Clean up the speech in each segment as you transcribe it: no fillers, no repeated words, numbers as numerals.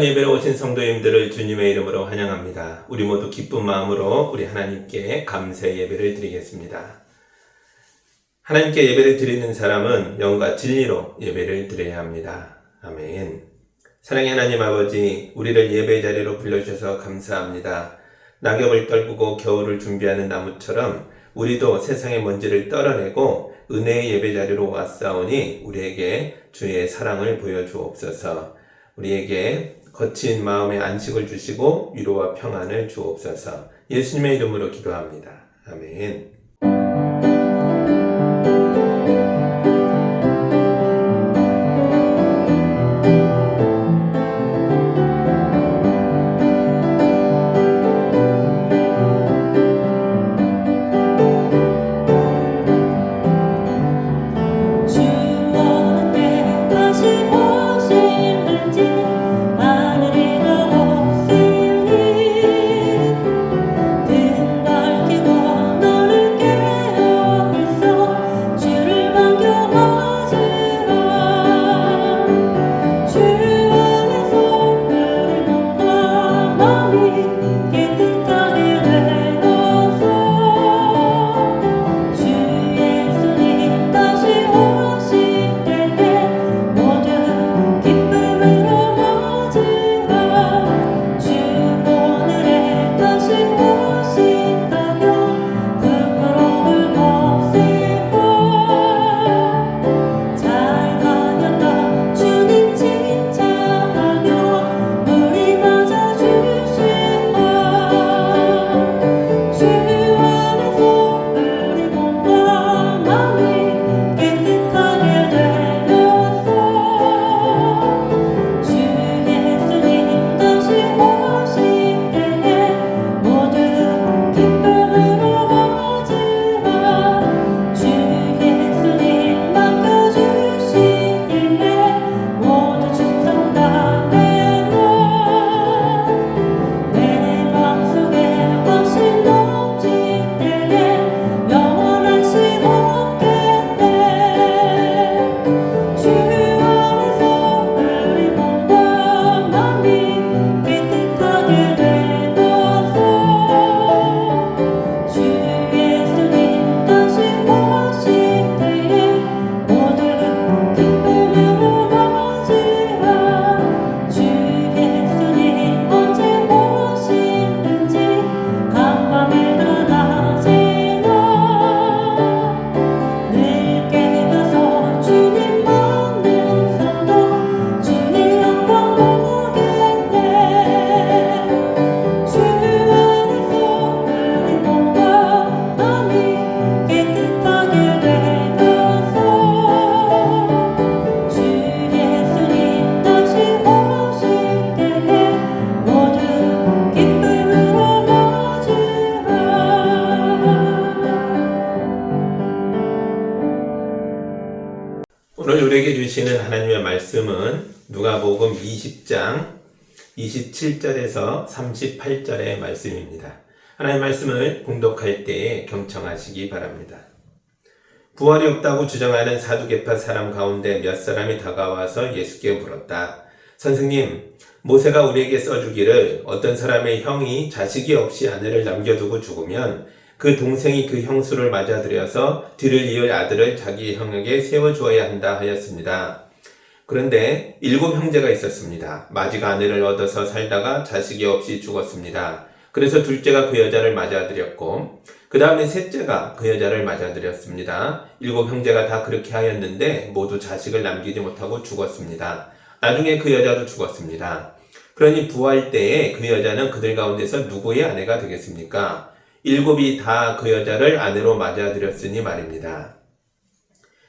귀한 예배로 오신 성도님들을 주님의 이름으로 환영합니다. 우리 모두 기쁜 마음으로 우리 하나님께 감사의 예배를 드리겠습니다. 하나님께 예배를 드리는 사람은 영과 진리로 예배를 드려야 합니다. 아멘. 사랑의 하나님 아버지, 우리를 예배 자리로 불러주셔서 감사합니다. 낙엽을 떨구고 겨울을 준비하는 나무처럼 우리도 세상의 먼지를 떨어내고 은혜의 예배 자리로 왔사오니 우리에게 주의 사랑을 보여주옵소서. 우리에게 거친 마음의 안식을 주시고 위로와 평안을 주옵소서. 예수님의 이름으로 기도합니다. 아멘. 오늘 우리에게 주시는 하나님의 말씀은 누가복음 20장 27절에서 38절의 말씀입니다. 하나님의 말씀을 봉독할 때에 경청하시기 바랍니다. 부활이 없다고 주장하는 사두개파 사람 가운데 몇 사람이 다가와서 예수께 물었다. 선생님, 모세가 우리에게 써주기를 어떤 사람의 형이 자식이 없이 아내를 남겨두고 죽으면 그 동생이 그 형수를 맞아들여서 뒤를 이을 아들을 자기 형에게 세워주어야 한다 하였습니다. 그런데 7 형제가 있었습니다. 마지가 아내를 얻어서 살다가 자식이 없이 죽었습니다. 그래서 둘째가 그 여자를 맞아들였고 그 다음에 셋째가 그 여자를 맞아들였습니다. 7 형제가 다 그렇게 하였는데 모두 자식을 남기지 못하고 죽었습니다. 나중에 그 여자도 죽었습니다. 그러니 부활 때에 그 여자는 그들 가운데서 누구의 아내가 되겠습니까? 7이 다 그 여자를 아내로 맞아들였으니 말입니다.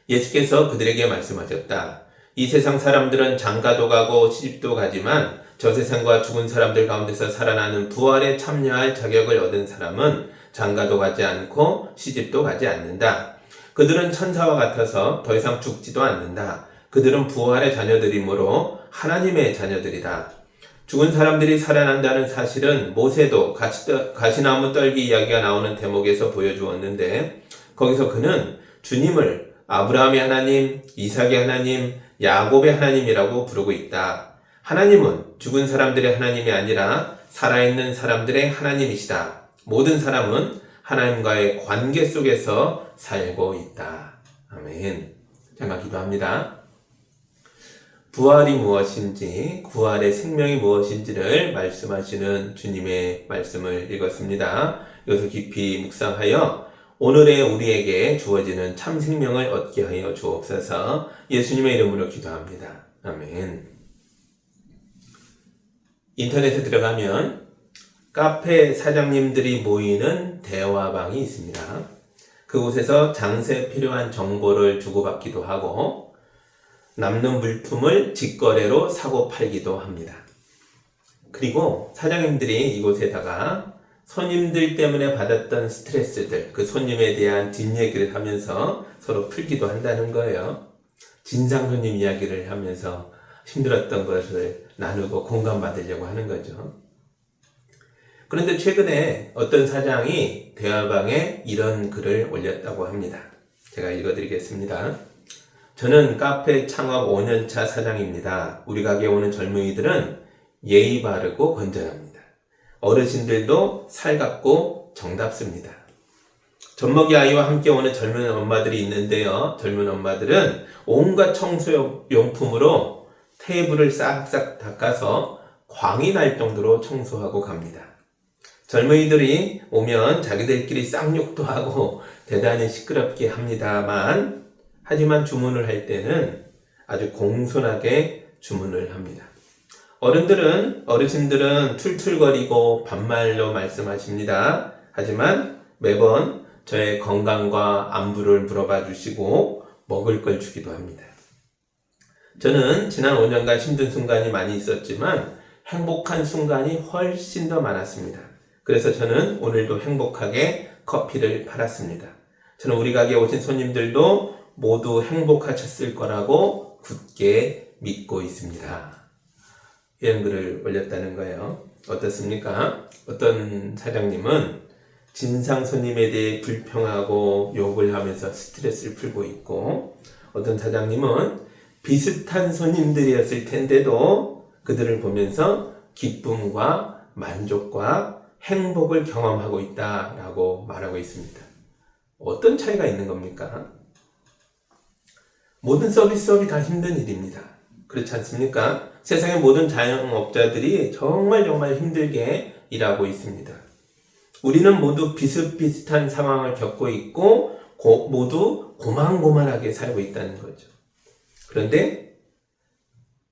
예수께서 그들에게 말씀하셨다. 이 세상 사람들은 장가도 가고 시집도 가지만 저 세상과 죽은 사람들 가운데서 살아나는 부활에 참여할 자격을 얻은 사람은 장가도 가지 않고 시집도 가지 않는다. 그들은 천사와 같아서 더 이상 죽지도 않는다. 그들은 부활의 자녀들이므로 하나님의 자녀들이다. 죽은 사람들이 살아난다는 사실은 모세도 가시나무 떨기 이야기가 나오는 대목에서 보여주었는데 거기서 그는 주님을 아브라함의 하나님, 이삭의 하나님, 야곱의 하나님이라고 부르고 있다. 하나님은 죽은 사람들의 하나님이 아니라 살아있는 사람들의 하나님이시다. 모든 사람은 하나님과의 관계 속에서 살고 있다. 아멘. 제가 기도합니다. 부활이 무엇인지, 부활의 생명이 무엇인지를 말씀하시는 주님의 말씀을 읽었습니다. 이것을 깊이 묵상하여 오늘의 우리에게 주어지는 참 생명을 얻게 하여 주옵소서. 예수님의 이름으로 기도합니다. 아멘. 인터넷에 들어가면 카페 사장님들이 모이는 대화방이 있습니다. 그곳에서 장세에 필요한 정보를 주고받기도 하고 남는 물품을 직거래로 사고 팔기도 합니다. 그리고 사장님들이 이곳에다가 손님들 때문에 받았던 스트레스들, 그 손님에 대한 뒷얘기를 하면서 서로 풀기도 한다는 거예요. 진상 손님 이야기를 하면서 힘들었던 것을 나누고 공감받으려고 하는 거죠. 그런데 최근에 어떤 사장이 대화방에 이런 글을 올렸다고 합니다. 제가 읽어드리겠습니다. 저는 카페 창업 5년차 사장입니다. 우리 가게에 오는 젊은이들은 예의 바르고 건전합니다. 어르신들도 살갑고 정답습니다. 젖먹이 아이와 함께 오는 젊은 엄마들이 있는데요. 젊은 엄마들은 온갖 청소용품으로 테이블을 싹싹 닦아서 광이 날 정도로 청소하고 갑니다. 젊은이들이 오면 자기들끼리 쌍욕도 하고 대단히 시끄럽게 합니다만, 하지만 주문을 할 때는 아주 공손하게 주문을 합니다. 어르신들은 툴툴거리고 반말로 말씀하십니다. 하지만 매번 저의 건강과 안부를 물어봐 주시고 먹을 걸 주기도 합니다. 저는 지난 5년간 힘든 순간이 많이 있었지만 행복한 순간이 훨씬 더 많았습니다. 그래서 저는 오늘도 행복하게 커피를 팔았습니다. 저는 우리 가게에 오신 손님들도 모두 행복하셨을 거라고 굳게 믿고 있습니다. 이런 글을 올렸다는 거예요. 어떻습니까? 어떤 사장님은 진상 손님에 대해 불평하고 욕을 하면서 스트레스를 풀고 있고, 어떤 사장님은 비슷한 손님들이었을 텐데도 그들을 보면서 기쁨과 만족과 행복을 경험하고 있다라고 말하고 있습니다. 어떤 차이가 있는 겁니까? 모든 서비스업이 다 힘든 일입니다. 그렇지 않습니까? 세상의 모든 자영업자들이 정말 힘들게 일하고 있습니다. 우리는 모두 비슷비슷한 상황을 겪고 있고 모두 고만고만하게 살고 있다는 거죠. 그런데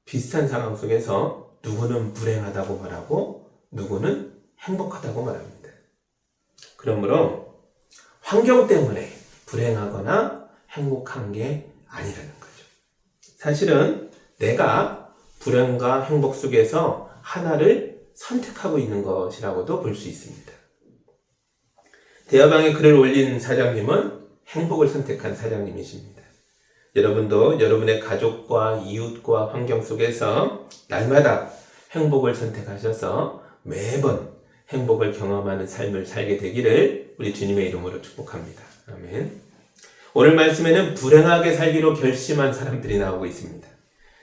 비슷한 상황 속에서 누구는 불행하다고 말하고 누구는 행복하다고 말합니다. 그러므로 환경 때문에 불행하거나 행복한 게 아니라는 거죠. 사실은 내가 불행과 행복 속에서 하나를 선택하고 있는 것이라고도 볼 수 있습니다. 대화방에 글을 올린 사장님은 행복을 선택한 사장님이십니다. 여러분도 여러분의 가족과 이웃과 환경 속에서 날마다 행복을 선택하셔서 매번 행복을 경험하는 삶을 살게 되기를 우리 주님의 이름으로 축복합니다. 아멘. 오늘 말씀에는 불행하게 살기로 결심한 사람들이 나오고 있습니다.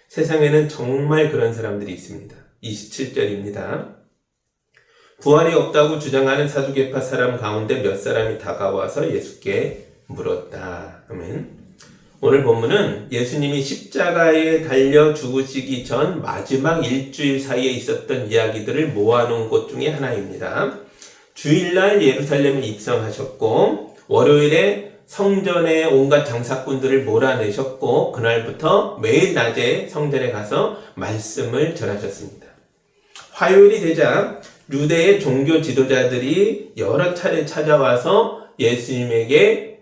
세상에는 정말 그런 사람들이 있습니다. 27절입니다. 부활이 없다고 주장하는 사두개파 사람 가운데 몇 사람이 다가와서 예수께 물었다. 아멘. 오늘 본문은 예수님이 십자가에 달려 죽으시기 전 마지막 일주일 사이에 있었던 이야기들을 모아놓은 곳 중에 하나입니다. 주일날 예루살렘에 입성하셨고 월요일에 성전에 온갖 장사꾼들을 몰아내셨고 그날부터 매일 낮에 성전에 가서 말씀을 전하셨습니다. 화요일이 되자 유대의 종교 지도자들이 여러 차례 찾아와서 예수님에게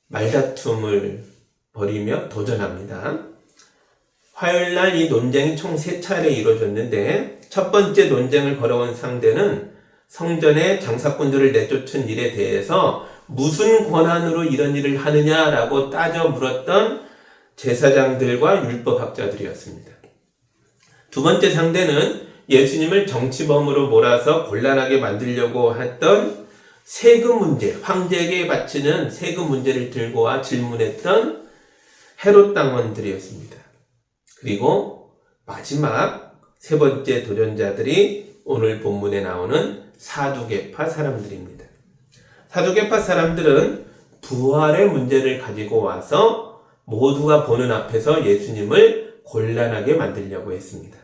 말다툼을 벌이며 도전합니다. 화요일날 이 논쟁이 총 3차례 이루어졌는데 첫 번째 논쟁을 걸어온 상대는 성전에 장사꾼들을 내쫓은 일에 대해서 무슨 권한으로 이런 일을 하느냐라고 따져 물었던 제사장들과 율법학자들이었습니다. 두 번째 상대는 예수님을 정치범으로 몰아서 곤란하게 만들려고 했던 세금 문제, 황제에게 바치는 세금 문제를 들고 와 질문했던 헤롯 당원들이었습니다. 그리고 마지막 세 번째 도전자들이 오늘 본문에 나오는 사두개파 사람들입니다. 사두개파 사람들은 부활의 문제를 가지고 와서 모두가 보는 앞에서 예수님을 곤란하게 만들려고 했습니다.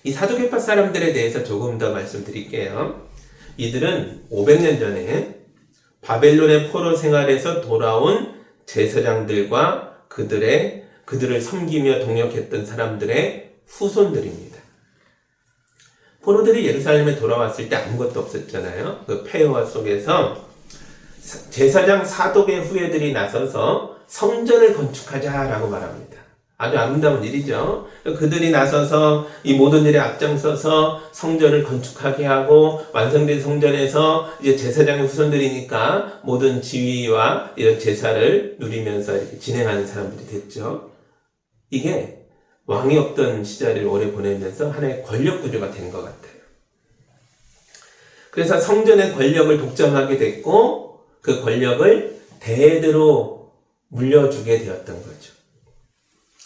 이 사두개파 사람들에 대해서 조금 더 말씀드릴게요. 이들은 500년 전에 바벨론의 포로 생활에서 돌아온 제사장들과 그들을 섬기며 동역했던 사람들의 후손들입니다. 포로들이 예루살렘에 돌아왔을 때 아무것도 없었잖아요. 그 폐허 속에서 제사장 사독의 후예들이 나서서 성전을 건축하자라고 말합니다. 아주 아름다운 일이죠. 그들이 나서서 이 모든 일에 앞장서서 성전을 건축하게 하고 완성된 성전에서 이제 제사장의 후손들이니까 모든 지위와 이런 제사를 누리면서 이렇게 진행하는 사람들이 됐죠. 이게 왕이 없던 시절을 오래 보내면서 하나의 권력 구조가 된 것 같아요. 그래서 성전의 권력을 독점하게 됐고 그 권력을 대대로 물려주게 되었던 거죠.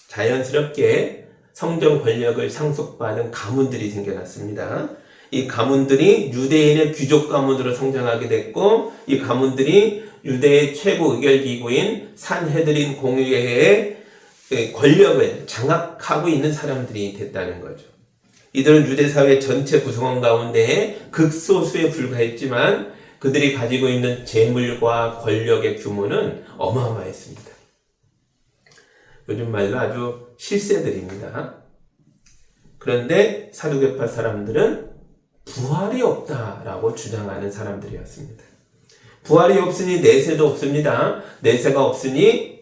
자연스럽게 성전 권력을 상속받은 가문들이 생겨났습니다. 이 가문들이 유대인의 귀족 가문으로 성장하게 됐고 이 가문들이 유대의 최고 의결기구인 산헤드린 공의회의 권력을 장악하고 있는 사람들이 됐다는 거죠. 이들은 유대사회 전체 구성원 가운데 극소수에 불과했지만 그들이 가지고 있는 재물과 권력의 규모는 어마어마했습니다. 요즘 말로 아주 실세들입니다. 그런데 사두개파 사람들은 부활이 없다라고 주장하는 사람들이었습니다. 부활이 없으니 내세도 없습니다. 내세가 없으니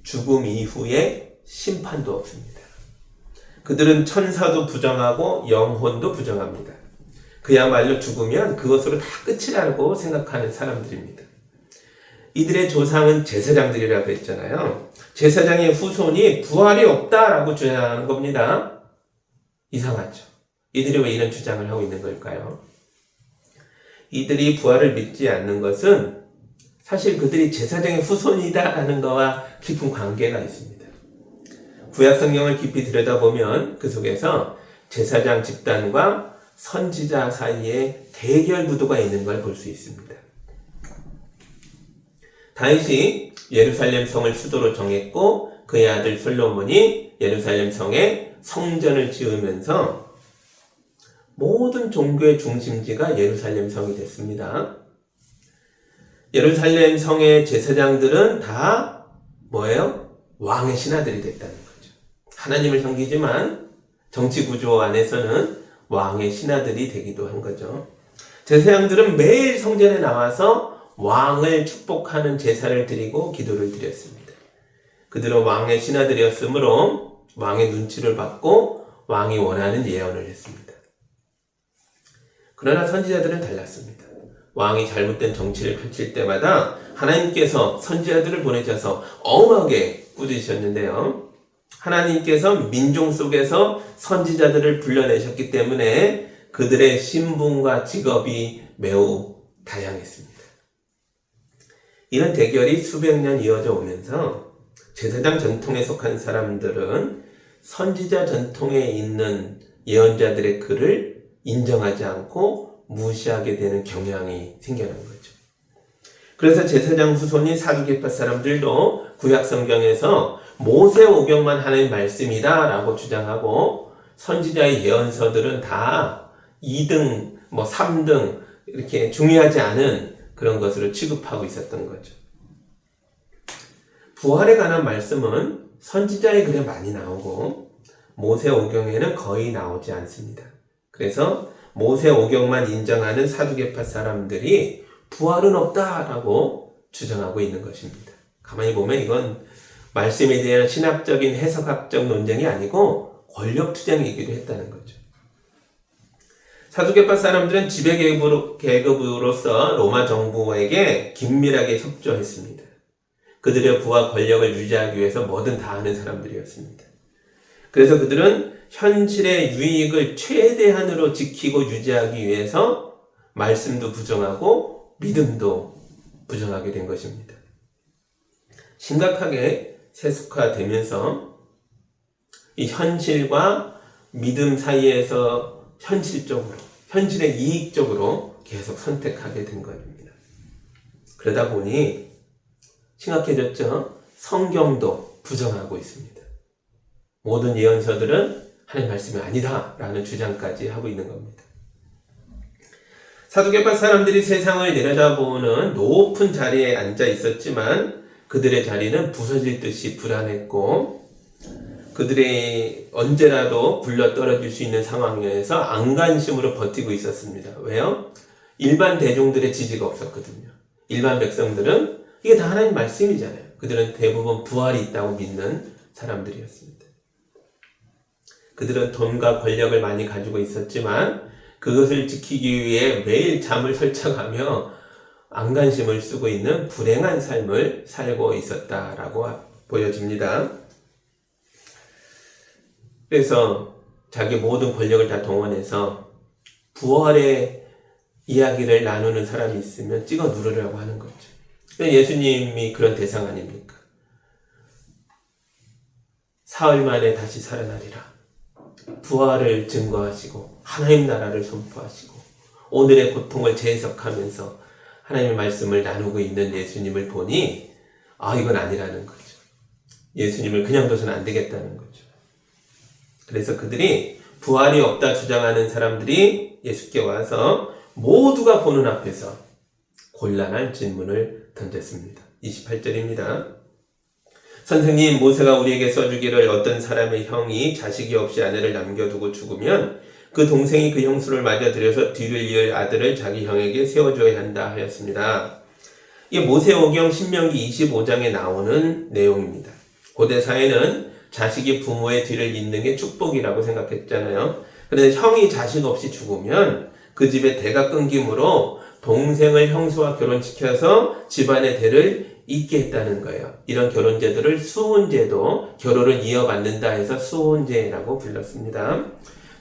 죽음 이후에 심판도 없습니다. 그들은 천사도 부정하고 영혼도 부정합니다. 그야말로 죽으면 그것으로 다 끝이라고 생각하는 사람들입니다. 이들의 조상은 제사장들이라고 했잖아요. 제사장의 후손이 부활이 없다라고 주장하는 겁니다. 이상하죠. 이들이 왜 이런 주장을 하고 있는 걸까요? 이들이 부활을 믿지 않는 것은 사실 그들이 제사장의 후손이다라는 것과 깊은 관계가 있습니다. 구약 성경을 깊이 들여다보면 그 속에서 제사장 집단과 선지자 사이에 대결 구도가 있는 걸 볼 수 있습니다. 다윗이 예루살렘 성을 수도로 정했고 그의 아들 솔로몬이 예루살렘 성에 성전을 지으면서 모든 종교의 중심지가 예루살렘 성이 됐습니다. 예루살렘 성의 제사장들은 다 뭐예요? 왕의 신하들이 됐다는 거죠. 하나님을 섬기지만 정치 구조 안에서는 왕의 신하들이 되기도 한 거죠. 제사장들은 매일 성전에 나와서 왕을 축복하는 제사를 드리고 기도를 드렸습니다. 그들은 왕의 신하들이었으므로 왕의 눈치를 받고 왕이 원하는 예언을 했습니다. 그러나 선지자들은 달랐습니다. 왕이 잘못된 정치를 펼칠 때마다 하나님께서 선지자들을 보내셔서 엄하게 꾸짖으셨는데요. 하나님께서 민족 속에서 선지자들을 불러내셨기 때문에 그들의 신분과 직업이 매우 다양했습니다. 이런 대결이 수백 년 이어져 오면서 제사장 전통에 속한 사람들은 선지자 전통에 있는 예언자들의 글을 인정하지 않고 무시하게 되는 경향이 생겨난 거죠. 그래서 제사장 후손인 사두개파 사람들도 구약 성경에서 모세오경만 하나님 말씀이다 라고 주장하고 선지자의 예언서들은 다 2등, 3등 이렇게 중요하지 않은 그런 것으로 취급하고 있었던 거죠. 부활에 관한 말씀은 선지자의 글에 많이 나오고 모세오경에는 거의 나오지 않습니다. 그래서 모세오경만 인정하는 사두개파 사람들이 부활은 없다라고 주장하고 있는 것입니다. 가만히 보면 이건 말씀에 대한 신학적인 해석학적 논쟁이 아니고 권력 투쟁이기도 했다는 거죠. 사두개파 사람들은 지배계급으로서 로마 정부에게 긴밀하게 협조했습니다. 그들의 부와 권력을 유지하기 위해서 뭐든 다 하는 사람들이었습니다. 그래서 그들은 현실의 유익을 최대한으로 지키고 유지하기 위해서 말씀도 부정하고 믿음도 부정하게 된 것입니다. 심각하게 세속화되면서 이 현실과 믿음 사이에서 현실적으로, 현실의 이익적으로 계속 선택하게 된 겁니다. 그러다 보니 심각해졌죠. 성경도 부정하고 있습니다. 모든 예언서들은 하나님 말씀이 아니다 라는 주장까지 하고 있는 겁니다. 사두개파 사람들이 세상을 내려다보는 높은 자리에 앉아 있었지만 그들의 자리는 부서질 듯이 불안했고 그들이 언제라도 굴러 떨어질 수 있는 상황에서 안간힘으로 버티고 있었습니다. 왜요? 일반 대중들의 지지가 없었거든요. 일반 백성들은 이게 다 하나님 말씀이잖아요. 그들은 대부분 부활이 있다고 믿는 사람들이었습니다. 그들은 돈과 권력을 많이 가지고 있었지만 그것을 지키기 위해 매일 잠을 설쳐가며 안간힘을 쓰고 있는 불행한 삶을 살고 있었다라고 보여집니다. 그래서 자기 모든 권력을 다 동원해서 부활의 이야기를 나누는 사람이 있으면 찍어 누르려고 하는 거죠. 예수님이 그런 대상 아닙니까? 사흘 만에 다시 살아나리라. 부활을 증거하시고 하나님 나라를 선포하시고 오늘의 고통을 재해석하면서 하나님의 말씀을 나누고 있는 예수님을 보니 이건 아니라는 거죠. 예수님을 그냥 둬서는 안 되겠다는 거죠. 그래서 그들이 부활이 없다 주장하는 사람들이 예수께 와서 모두가 보는 앞에서 곤란한 질문을 던졌습니다. 28절입니다. 선생님, 모세가 우리에게 써주기를 어떤 사람의 형이 자식이 없이 아내를 남겨두고 죽으면 그 동생이 그 형수를 맞아들여서 뒤를 이을 아들을 자기 형에게 세워줘야 한다 하였습니다. 이게 모세오경 신명기 25장에 나오는 내용입니다. 고대 사회는 자식이 부모의 뒤를 잇는 게 축복이라고 생각했잖아요. 그런데 형이 자식 없이 죽으면 그 집의 대가 끊김으로 동생을 형수와 결혼시켜서 집안의 대를 잇게 했다는 거예요. 이런 결혼제도를 수혼제도, 결혼을 이어받는다 해서 수혼제라고 불렀습니다.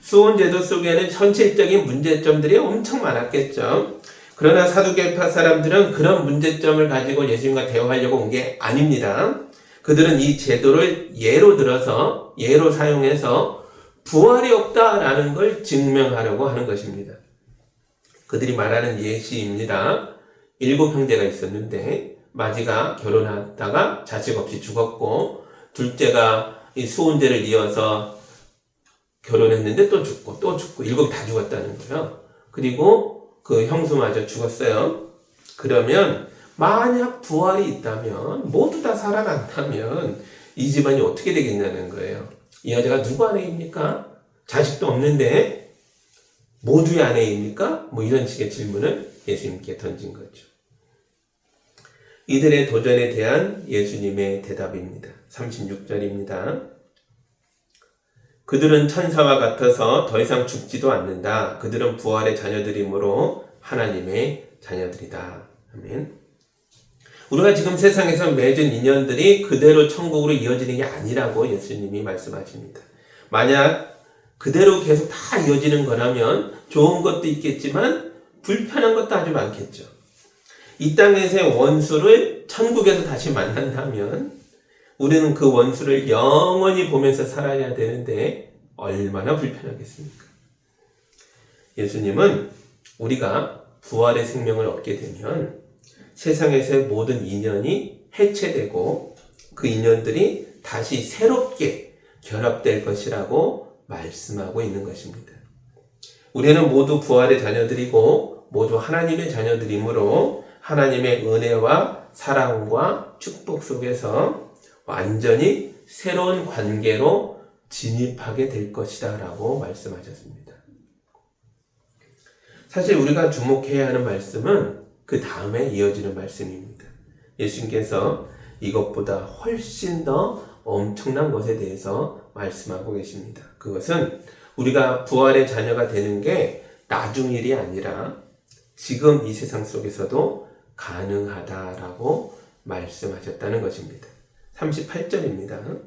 수혼제도 속에는 현실적인 문제점들이 엄청 많았겠죠. 그러나 사두개파 사람들은 그런 문제점을 가지고 예수님과 대화하려고 온 게 아닙니다. 그들은 이 제도를 예로 사용해서 부활이 없다라는 걸 증명하려고 하는 것입니다. 그들이 말하는 예시입니다. 7 형제가 있었는데 마지가 결혼하다가 자식 없이 죽었고 둘째가 이 수혼제를 이어서 결혼했는데 또 죽고 7 다 죽었다는 거예요. 그리고 그 형수마저 죽었어요. 그러면 만약 부활이 있다면 모두 다 살아난다면 이 집안이 어떻게 되겠냐는 거예요. 이 여자가 누구 아내입니까? 자식도 없는데 모두의 아내입니까? 이런 식의 질문을 예수님께 던진 거죠. 이들의 도전에 대한 예수님의 대답입니다. 36절입니다. 그들은 천사와 같아서 더 이상 죽지도 않는다. 그들은 부활의 자녀들이므로 하나님의 자녀들이다. 아멘. 우리가 지금 세상에서 맺은 인연들이 그대로 천국으로 이어지는 게 아니라고 예수님이 말씀하십니다. 만약 그대로 계속 다 이어지는 거라면 좋은 것도 있겠지만 불편한 것도 아주 많겠죠. 이 땅에서의 원수를 천국에서 다시 만난다면 우리는 그 원수를 영원히 보면서 살아야 되는데 얼마나 불편하겠습니까? 예수님은 우리가 부활의 생명을 얻게 되면 세상에서의 모든 인연이 해체되고 그 인연들이 다시 새롭게 결합될 것이라고 말씀하고 있는 것입니다. 우리는 모두 부활의 자녀들이고 모두 하나님의 자녀들이므로 하나님의 은혜와 사랑과 축복 속에서 완전히 새로운 관계로 진입하게 될 것이다 라고 말씀하셨습니다. 사실 우리가 주목해야 하는 말씀은 그 다음에 이어지는 말씀입니다. 예수님께서 이것보다 훨씬 더 엄청난 것에 대해서 말씀하고 계십니다. 그것은 우리가 부활의 자녀가 되는 게 나중 일이 아니라 지금 이 세상 속에서도 가능하다라고 말씀하셨다는 것입니다. 38절입니다.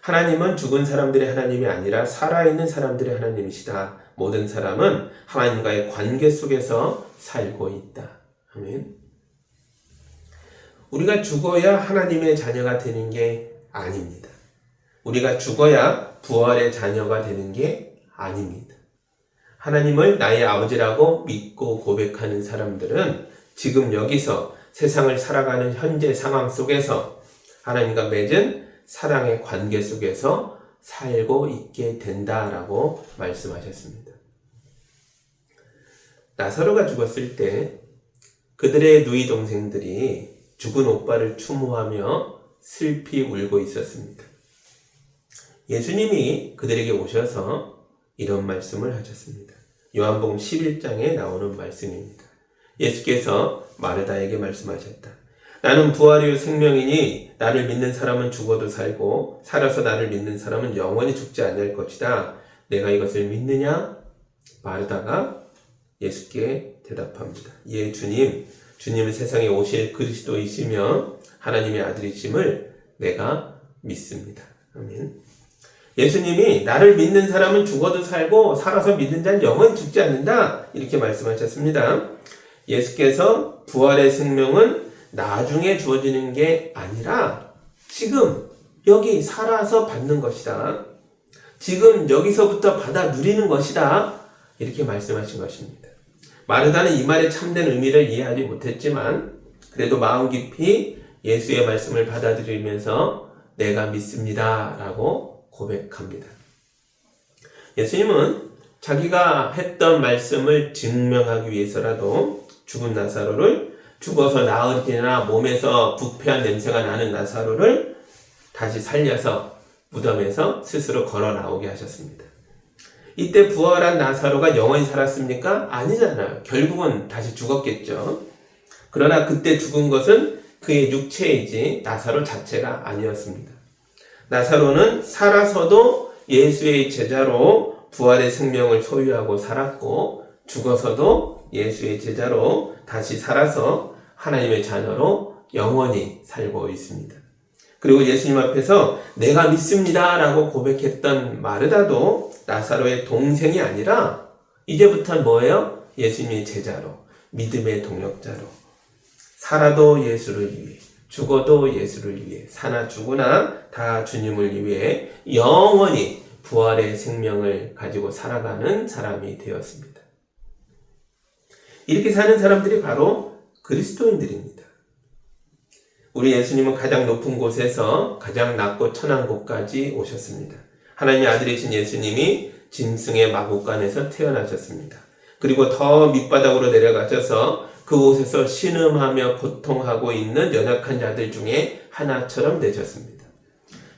하나님은 죽은 사람들의 하나님이 아니라 살아있는 사람들의 하나님이시다. 모든 사람은 하나님과의 관계 속에서 살고 있다. 아멘. 우리가 죽어야 하나님의 자녀가 되는 게 아닙니다. 우리가 죽어야 부활의 자녀가 되는 게 아닙니다. 하나님을 나의 아버지라고 믿고 고백하는 사람들은 지금 여기서 세상을 살아가는 현재 상황 속에서 하나님과 맺은 사랑의 관계 속에서 살고 있게 된다라고 말씀하셨습니다. 나사로가 죽었을 때 그들의 누이 동생들이 죽은 오빠를 추모하며 슬피 울고 있었습니다. 예수님이 그들에게 오셔서 이런 말씀을 하셨습니다. 요한복음 11장에 나오는 말씀입니다. 예수께서 마르다에게 말씀하셨다. 나는 부활이요 생명이니 나를 믿는 사람은 죽어도 살고 살아서 나를 믿는 사람은 영원히 죽지 않을 것이다. 내가 이것을 믿느냐? 마르다가 예수께 대답합니다. 예, 주님은 세상에 오실 그리스도이시며 하나님의 아들이심을 내가 믿습니다. 아멘. 예수님이 나를 믿는 사람은 죽어도 살고 살아서 믿는 자는 영원히 죽지 않는다. 이렇게 말씀하셨습니다. 예수께서 부활의 생명은 나중에 주어지는 게 아니라 지금 여기 살아서 받는 것이다. 지금 여기서부터 받아 누리는 것이다. 이렇게 말씀하신 것입니다. 마르다는 이 말의 참된 의미를 이해하지 못했지만 그래도 마음 깊이 예수의 말씀을 받아들이면서 내가 믿습니다 라고 고백합니다. 예수님은 자기가 했던 말씀을 증명하기 위해서라도 죽은 나사로를 죽어서 나으리나 몸에서 부패한 냄새가 나는 나사로를 다시 살려서 무덤에서 스스로 걸어 나오게 하셨습니다. 이때 부활한 나사로가 영원히 살았습니까? 아니잖아요. 결국은 다시 죽었겠죠. 그러나 그때 죽은 것은 그의 육체이지 나사로 자체가 아니었습니다. 나사로는 살아서도 예수의 제자로 부활의 생명을 소유하고 살았고 죽어서도 예수의 제자로 다시 살아서 하나님의 자녀로 영원히 살고 있습니다. 그리고 예수님 앞에서 내가 믿습니다 라고 고백했던 마르다도 나사로의 동생이 아니라 이제부터는 뭐예요? 예수님의 제자로, 믿음의 동역자로 살아도 예수를 위해 죽어도 예수를 위해 사나 죽으나 다 주님을 위해 영원히 부활의 생명을 가지고 살아가는 사람이 되었습니다. 이렇게 사는 사람들이 바로 그리스도인들입니다. 우리 예수님은 가장 높은 곳에서 가장 낮고 천한 곳까지 오셨습니다. 하나님의 아들이신 예수님이 짐승의 마구간에서 태어나셨습니다. 그리고 더 밑바닥으로 내려가셔서 그곳에서 신음하며 고통하고 있는 연약한 자들 중에 하나처럼 되셨습니다.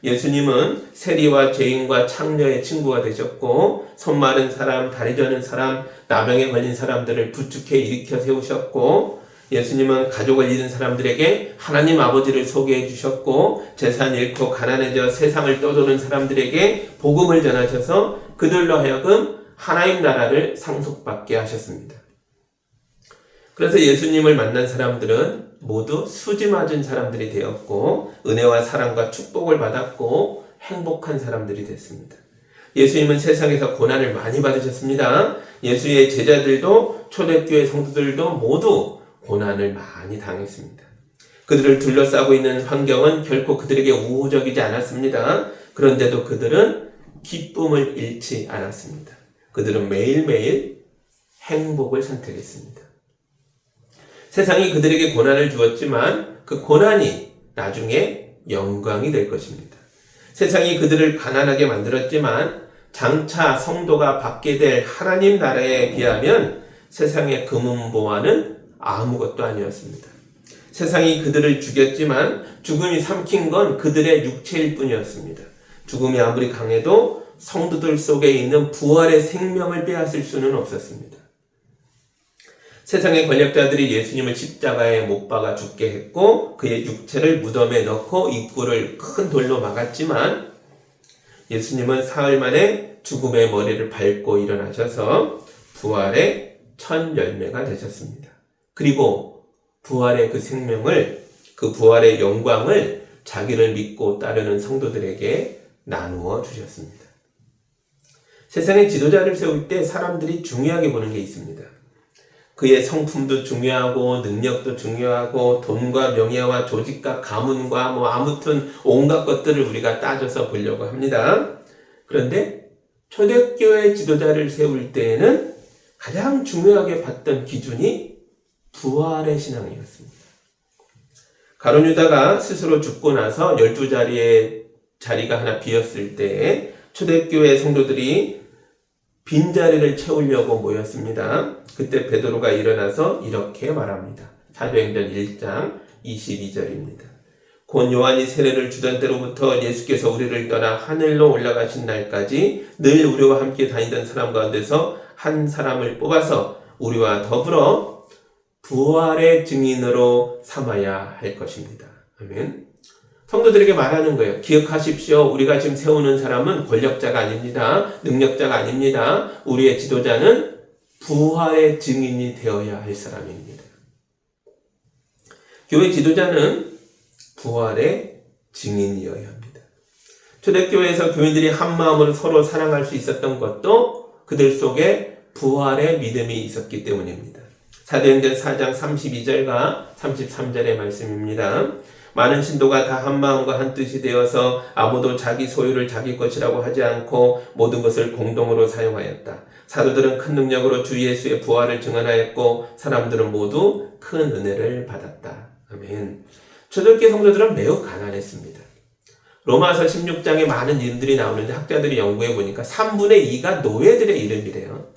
예수님은 세리와 죄인과 창녀의 친구가 되셨고 손 마른 사람, 다리 저는 사람, 나병에 걸린 사람들을 부축해 일으켜 세우셨고 예수님은 가족을 잃은 사람들에게 하나님 아버지를 소개해 주셨고 재산 잃고 가난해져 세상을 떠도는 사람들에게 복음을 전하셔서 그들로 하여금 하나님 나라를 상속받게 하셨습니다. 그래서 예수님을 만난 사람들은 모두 수지 맞은 사람들이 되었고 은혜와 사랑과 축복을 받았고 행복한 사람들이 됐습니다. 예수님은 세상에서 고난을 많이 받으셨습니다. 예수의 제자들도 초대교회 성도들도 모두 고난을 많이 당했습니다. 그들을 둘러싸고 있는 환경은 결코 그들에게 우호적이지 않았습니다. 그런데도 그들은 기쁨을 잃지 않았습니다. 그들은 매일매일 행복을 선택했습니다. 세상이 그들에게 고난을 주었지만 그 고난이 나중에 영광이 될 것입니다. 세상이 그들을 가난하게 만들었지만 장차 성도가 받게 될 하나님 나라에 비하면 세상의 금은보화는 아무것도 아니었습니다. 세상이 그들을 죽였지만 죽음이 삼킨 건 그들의 육체일 뿐이었습니다. 죽음이 아무리 강해도 성도들 속에 있는 부활의 생명을 빼앗을 수는 없었습니다. 세상의 권력자들이 예수님을 십자가에 못 박아 죽게 했고 그의 육체를 무덤에 넣고 입구를 큰 돌로 막았지만 예수님은 사흘 만에 죽음의 머리를 밟고 일어나셔서 부활의 첫 열매가 되셨습니다. 그리고 부활의 그 생명을, 그 부활의 영광을 자기를 믿고 따르는 성도들에게 나누어 주셨습니다. 세상의 지도자를 세울 때 사람들이 중요하게 보는 게 있습니다. 그의 성품도 중요하고 능력도 중요하고 돈과 명예와 조직과 가문과 아무튼 온갖 것들을 우리가 따져서 보려고 합니다. 그런데 초대교회 지도자를 세울 때에는 가장 중요하게 봤던 기준이 부활의 신앙이었습니다. 가룟 유다가 스스로 죽고 나서 12자리의 자리가 하나 비었을 때 초대교회 성도들이 빈자리를 채우려고 모였습니다. 그때 베드로가 일어나서 이렇게 말합니다. 사도행전 1장 22절입니다. 곧 요한이 세례를 주던 때로부터 예수께서 우리를 떠나 하늘로 올라가신 날까지 늘 우리와 함께 다니던 사람 가운데서 한 사람을 뽑아서 우리와 더불어 부활의 증인으로 삼아야 할 것입니다. 아멘. 성도들에게 말하는 거예요. 기억하십시오. 우리가 지금 세우는 사람은 권력자가 아닙니다. 능력자가 아닙니다. 우리의 지도자는 부활의 증인이 되어야 할 사람입니다. 교회 지도자는 부활의 증인이어야 합니다. 초대교회에서 교인들이 한 마음으로 서로 사랑할 수 있었던 것도 그들 속에 부활의 믿음이 있었기 때문입니다. 사도행전 4장 32절과 33절의 말씀입니다. 많은 신도가 다 한 마음과 한 뜻이 되어서 아무도 자기 소유를 자기 것이라고 하지 않고 모든 것을 공동으로 사용하였다. 사도들은 큰 능력으로 주 예수의 부활을 증언하였고 사람들은 모두 큰 은혜를 받았다. 아멘. 초대교회 성도들은 매우 가난했습니다. 로마서 16장에 많은 이름들이 나오는데 학자들이 연구해 보니까 3분의 2가 노예들의 이름이래요.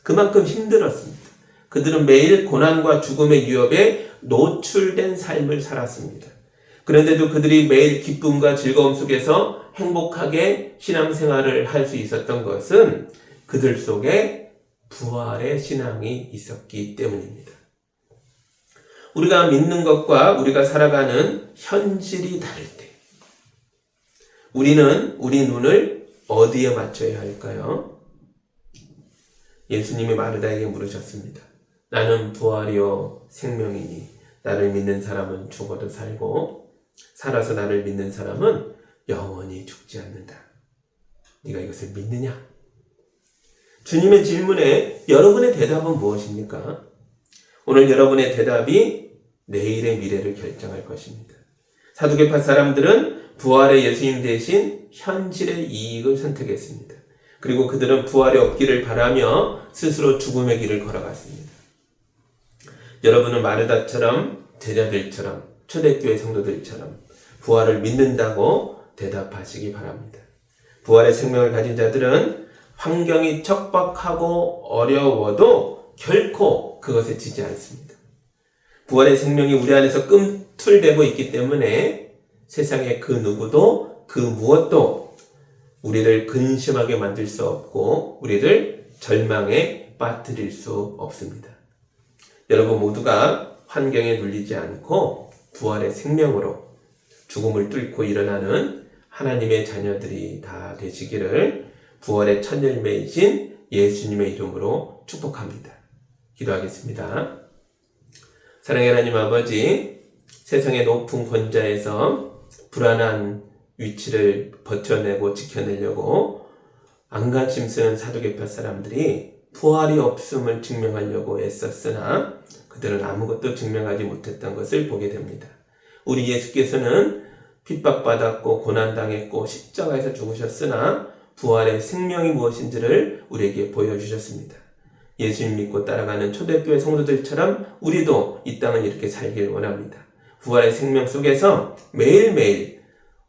그만큼 힘들었습니다. 그들은 매일 고난과 죽음의 위협에 노출된 삶을 살았습니다. 그런데도 그들이 매일 기쁨과 즐거움 속에서 행복하게 신앙생활을 할 수 있었던 것은 그들 속에 부활의 신앙이 있었기 때문입니다. 우리가 믿는 것과 우리가 살아가는 현실이 다를 때 우리 눈을 어디에 맞춰야 할까요? 예수님이 마르다에게 물으셨습니다. 나는 부활이요 생명이니 나를 믿는 사람은 죽어도 살고 살아서 나를 믿는 사람은 영원히 죽지 않는다. 네가 이것을 믿느냐? 주님의 질문에 여러분의 대답은 무엇입니까? 오늘 여러분의 대답이 내일의 미래를 결정할 것입니다. 사두개파 사람들은 부활의 예수님 대신 현실의 이익을 선택했습니다. 그리고 그들은 부활이 없기를 바라며 스스로 죽음의 길을 걸어갔습니다. 여러분은 마르다처럼 제자들처럼 초대교회 성도들처럼 부활을 믿는다고 대답하시기 바랍니다. 부활의 생명을 가진 자들은 환경이 척박하고 어려워도 결코 그것에 지지 않습니다. 부활의 생명이 우리 안에서 꿈틀대고 있기 때문에 세상의 그 누구도 그 무엇도 우리를 근심하게 만들 수 없고 우리를 절망에 빠뜨릴 수 없습니다. 여러분 모두가 환경에 눌리지 않고 부활의 생명으로 죽음을 뚫고 일어나는 하나님의 자녀들이 다 되시기를 부활의 첫 열매이신 예수님의 이름으로 축복합니다. 기도하겠습니다. 사랑의 하나님 아버지, 세상의 높은 권좌에서 불안한 위치를 버텨내고 지켜내려고 안간힘 쓰는 사두개파 사람들이 부활이 없음을 증명하려고 애썼으나 그들은 아무것도 증명하지 못했던 것을 보게 됩니다. 우리 예수께서는 핍박받았고 고난당했고 십자가에서 죽으셨으나 부활의 생명이 무엇인지를 우리에게 보여주셨습니다. 예수님 믿고 따라가는 초대교회 성도들처럼 우리도 이 땅을 이렇게 살길 원합니다. 부활의 생명 속에서 매일매일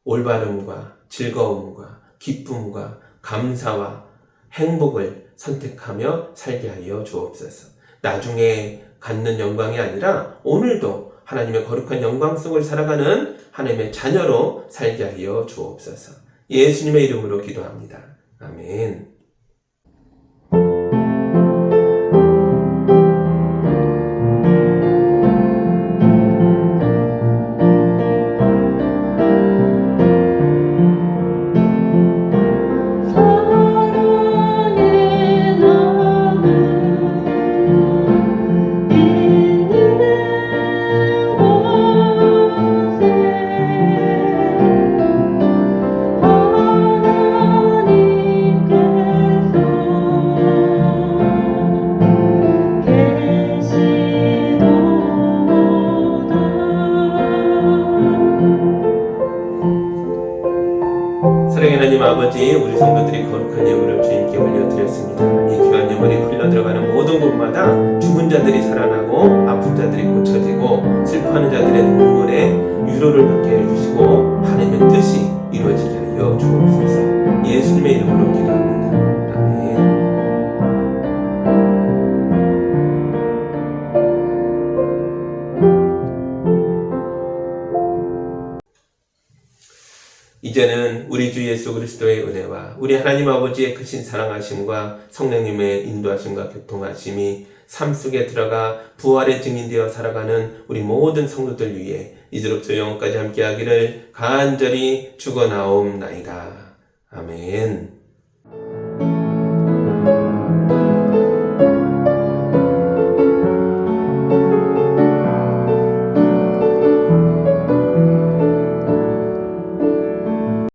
올바름과 즐거움과 기쁨과 감사와 행복을 선택하며 살게 하여 주옵소서. 나중에 갖는 영광이 아니라 오늘도 하나님의 거룩한 영광 속을 살아가는 하나님의 자녀로 살게 하여 주옵소서. 예수님의 이름으로 기도합니다. 아멘. 아버지, 우리 성도들이 거룩한 예물을 주님께 올려드렸습니다. 이 귀한 예물이 흘러들어가는 모든 곳마다 죽은 자들이 살아나고 아픈 자들이 고쳐지고 슬퍼하는 자들의 눈물에 위로를 받게 해주시고 하나님의 뜻이 이루어지게 하여 주옵소서. 예수님의 이름으로 기도합니다. 아멘. 이제는 우리 주 예수 그리스도의 은혜와 우리 하나님 아버지의 크신 사랑하심과 성령님의 인도하심과 교통하심이 삶 속에 들어가 부활의 증인되어 살아가는 우리 모든 성도들 위해 이제로부터 영원까지 함께하기를 간절히 축원하옵나이다. 아멘.